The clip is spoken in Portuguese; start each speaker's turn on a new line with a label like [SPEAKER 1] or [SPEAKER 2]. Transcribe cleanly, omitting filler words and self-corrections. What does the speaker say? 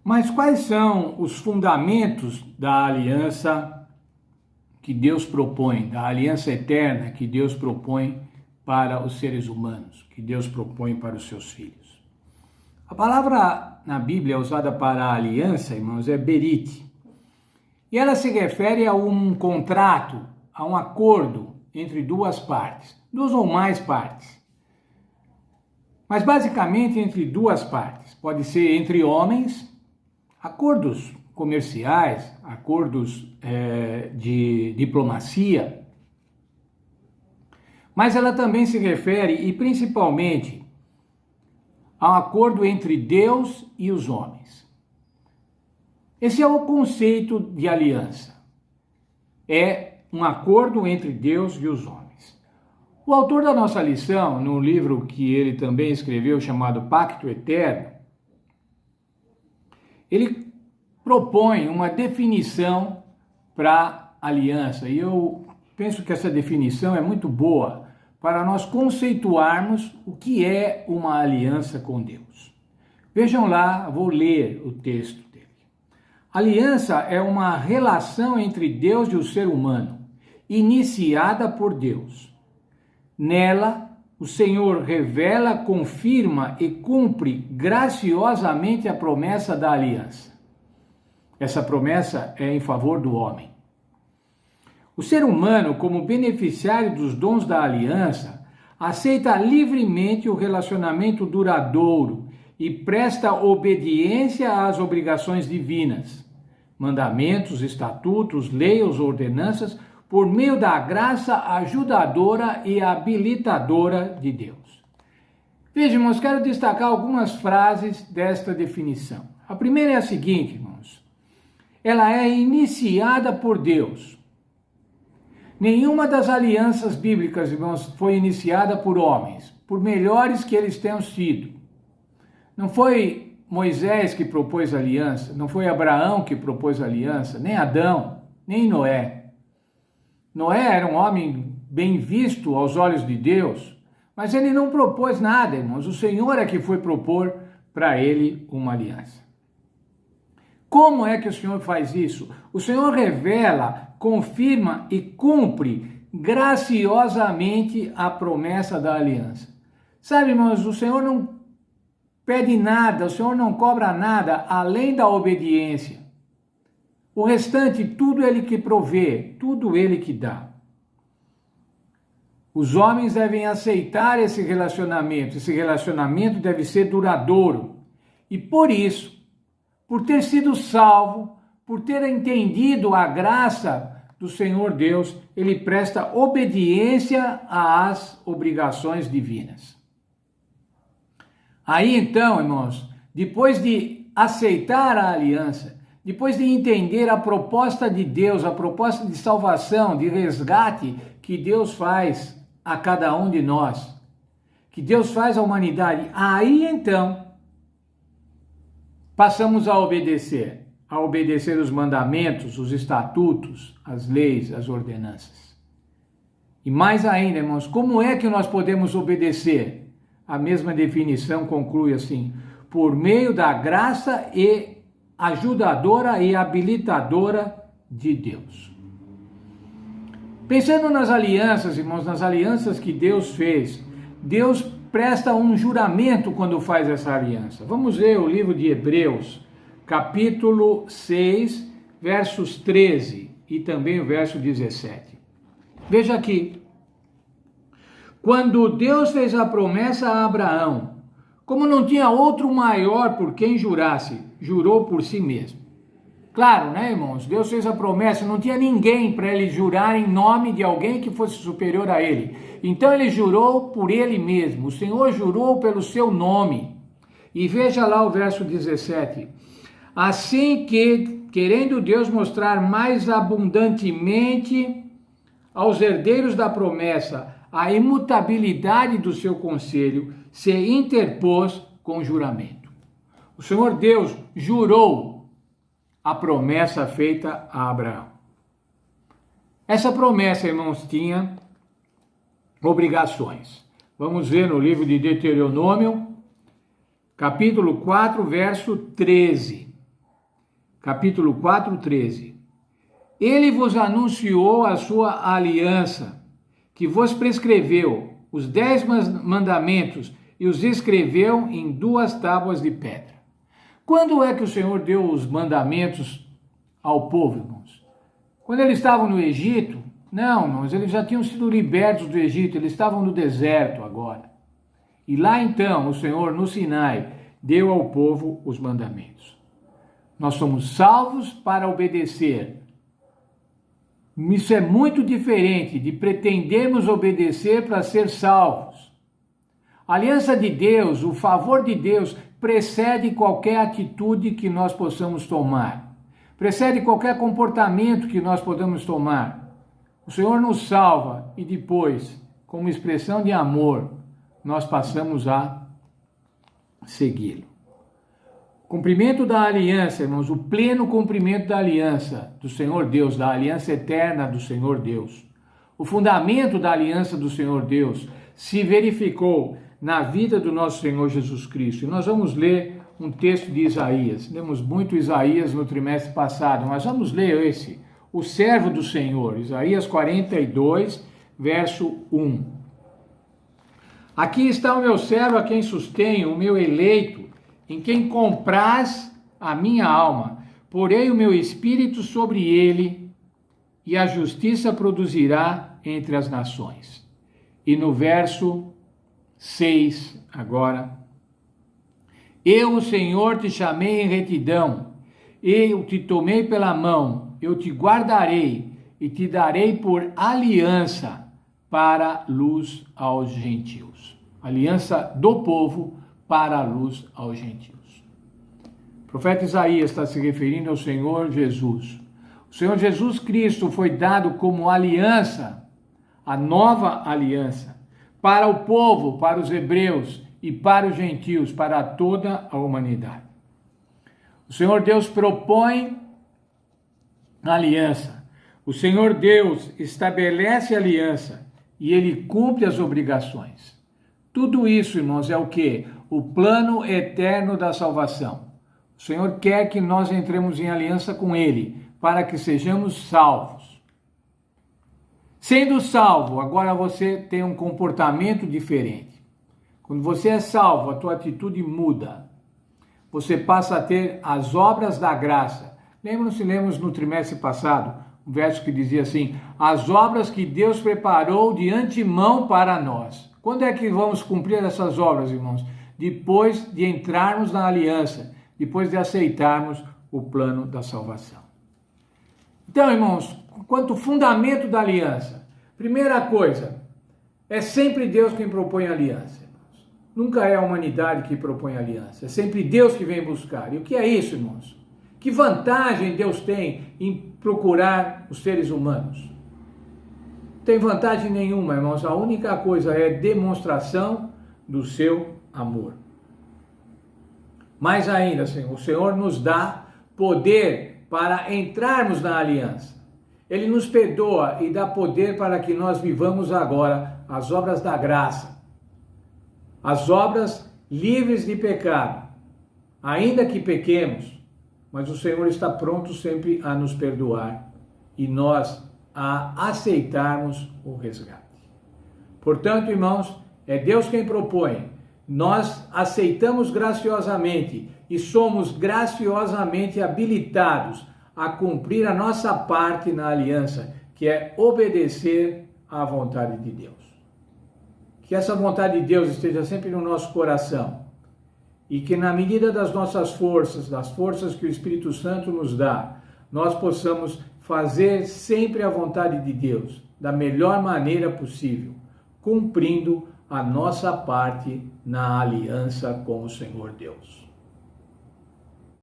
[SPEAKER 1] Mas quais são os fundamentos da aliança que Deus propõe, da aliança eterna que Deus propõe para os seres humanos, que Deus propõe para os seus filhos? A palavra na Bíblia usada para aliança, irmãos, é berit. E ela se refere a um contrato, a um acordo entre duas partes, duas ou mais partes. Mas basicamente entre duas partes. Pode ser entre homens, acordos comerciais, acordos de diplomacia. Mas ela também se refere, e principalmente, a um acordo entre Deus e os homens. Esse é o conceito de aliança. É um acordo entre Deus e os homens. O autor da nossa lição, no livro que ele também escreveu, chamado Pacto Eterno, ele propõe uma definição para aliança. E eu penso que essa definição é muito boa para nós conceituarmos o que é uma aliança com Deus. Vejam lá, vou ler o texto dele. Aliança é uma relação entre Deus e o ser humano, iniciada por Deus. Nela, o Senhor revela, confirma e cumpre graciosamente a promessa da aliança. Essa promessa é em favor do homem. O ser humano, como beneficiário dos dons da aliança, aceita livremente o relacionamento duradouro e presta obediência às obrigações divinas, mandamentos, estatutos, leis ou ordenanças, por meio da graça ajudadora e habilitadora de Deus. Vejam, irmãos, quero destacar algumas frases desta definição. A primeira é a seguinte, irmãos. Ela é iniciada por Deus. Nenhuma das alianças bíblicas, irmãos, foi iniciada por homens, por melhores que eles tenham sido. Não foi Moisés que propôs a aliança, não foi Abraão que propôs a aliança, nem Adão, nem Noé. Noé era um homem bem visto aos olhos de Deus, mas ele não propôs nada, irmãos. O Senhor é que foi propor para ele uma aliança. Como é que o Senhor faz isso? O Senhor revela, confirma e cumpre graciosamente a promessa da aliança. Sabe, irmãos, o Senhor não pede nada, o Senhor não cobra nada além da obediência. O restante, tudo Ele que provê, tudo Ele que dá. Os homens devem aceitar esse relacionamento deve ser duradouro. E por isso, por ter sido salvo, por ter entendido a graça do Senhor Deus, Ele presta obediência às obrigações divinas. Aí então, irmãos, depois de aceitar a aliança, depois de entender a proposta de Deus, a proposta de salvação, de resgate que Deus faz a cada um de nós, que Deus faz à humanidade, aí então passamos a obedecer os mandamentos, os estatutos, as leis, as ordenanças. E mais ainda, irmãos, como é que nós podemos obedecer? A mesma definição conclui assim: por meio da graça e ajudadora e habilitadora de Deus. Pensando nas alianças, irmãos, nas alianças que Deus fez, Deus presta um juramento quando faz essa aliança. Vamos ver o livro de Hebreus, capítulo 6, versos 13 e também o verso 17. Veja aqui. Quando Deus fez a promessa a Abraão, como não tinha outro maior por quem jurasse, jurou por si mesmo. Claro, né, irmãos? Deus fez a promessa, não tinha ninguém para ele jurar em nome de alguém que fosse superior a ele. Então ele jurou por ele mesmo. O Senhor jurou pelo seu nome. E veja lá o verso 17. Assim que, querendo Deus mostrar mais abundantemente aos herdeiros da promessa a imutabilidade do seu conselho, se interpôs com juramento. O Senhor Deus jurou a promessa feita a Abraão. Essa promessa, irmãos, tinha obrigações. Vamos ver no livro de Deuteronômio, capítulo 4, verso 13. capítulo 4, 13. Ele vos anunciou a sua aliança, que vos prescreveu os 10 mandamentos e os escreveu em 2 tábuas de pedra. Quando é que o Senhor deu os mandamentos ao povo, irmãos? Quando eles estavam no Egito? Não, irmãos, eles já tinham sido libertos do Egito, eles estavam no deserto agora. E lá então o Senhor, no Sinai, deu ao povo os mandamentos. Nós somos salvos para obedecer. Isso é muito diferente de pretendermos obedecer para ser salvos. A aliança de Deus, o favor de Deus, precede qualquer atitude que nós possamos tomar. Precede qualquer comportamento que nós podamos tomar. O Senhor nos salva e depois, como expressão de amor, nós passamos a segui-lo. Cumprimento da aliança, irmãos, o pleno cumprimento da aliança do Senhor Deus, da aliança eterna do Senhor Deus. O fundamento da aliança do Senhor Deus se verificou na vida do nosso Senhor Jesus Cristo. E nós vamos ler um texto de Isaías. Lemos muito Isaías no trimestre passado, mas vamos ler esse, o servo do Senhor, Isaías 42, verso 1. Aqui está o meu servo a quem sustenho, o meu eleito, em quem compraz a minha alma. Porei o meu espírito sobre ele, e a justiça produzirá entre as nações. E no verso 6, agora. Eu, o Senhor, te chamei em retidão, eu te tomei pela mão, eu te guardarei e te darei por aliança para luz aos gentios. Aliança do povo para a luz aos gentios. O profeta Isaías está se referindo ao Senhor Jesus. O Senhor Jesus Cristo foi dado como aliança, a nova aliança, para o povo, para os hebreus e para os gentios, para toda a humanidade. O Senhor Deus propõe a aliança. O Senhor Deus estabelece a aliança e ele cumpre as obrigações. Tudo isso, irmãos, é o quê? O plano eterno da salvação. O Senhor quer que nós entremos em aliança com ele, para que sejamos salvos. Sendo salvo, agora você tem um comportamento diferente. Quando você é salvo, a tua atitude muda. Você passa a ter as obras da graça. Lemos no trimestre passado, um verso que dizia assim: as obras que Deus preparou de antemão para nós. Quando é que vamos cumprir essas obras, irmãos? Depois de entrarmos na aliança, depois de aceitarmos o plano da salvação. Então, irmãos, quanto ao fundamento da aliança, primeira coisa, é sempre Deus quem propõe a aliança. Irmãos. Nunca é a humanidade que propõe a aliança, é sempre Deus que vem buscar. E o que é isso, irmãos? Que vantagem Deus tem em procurar os seres humanos? Não tem vantagem nenhuma, irmãos. A única coisa é demonstração do seu amor. Mais ainda, Senhor, o Senhor nos dá poder para entrarmos na aliança. Ele nos perdoa e dá poder para que nós vivamos agora as obras da graça. As obras livres de pecado. Ainda que pequemos, mas o Senhor está pronto sempre a nos perdoar e nós a aceitarmos o resgate. Portanto, irmãos, é Deus quem propõe. Nós aceitamos graciosamente e somos graciosamente habilitados a cumprir a nossa parte na aliança, que é obedecer à vontade de Deus. Que essa vontade de Deus esteja sempre no nosso coração e que na medida das nossas forças, das forças que o Espírito Santo nos dá, nós possamos fazer sempre a vontade de Deus da melhor maneira possível, cumprindo a nossa parte na aliança com o Senhor Deus.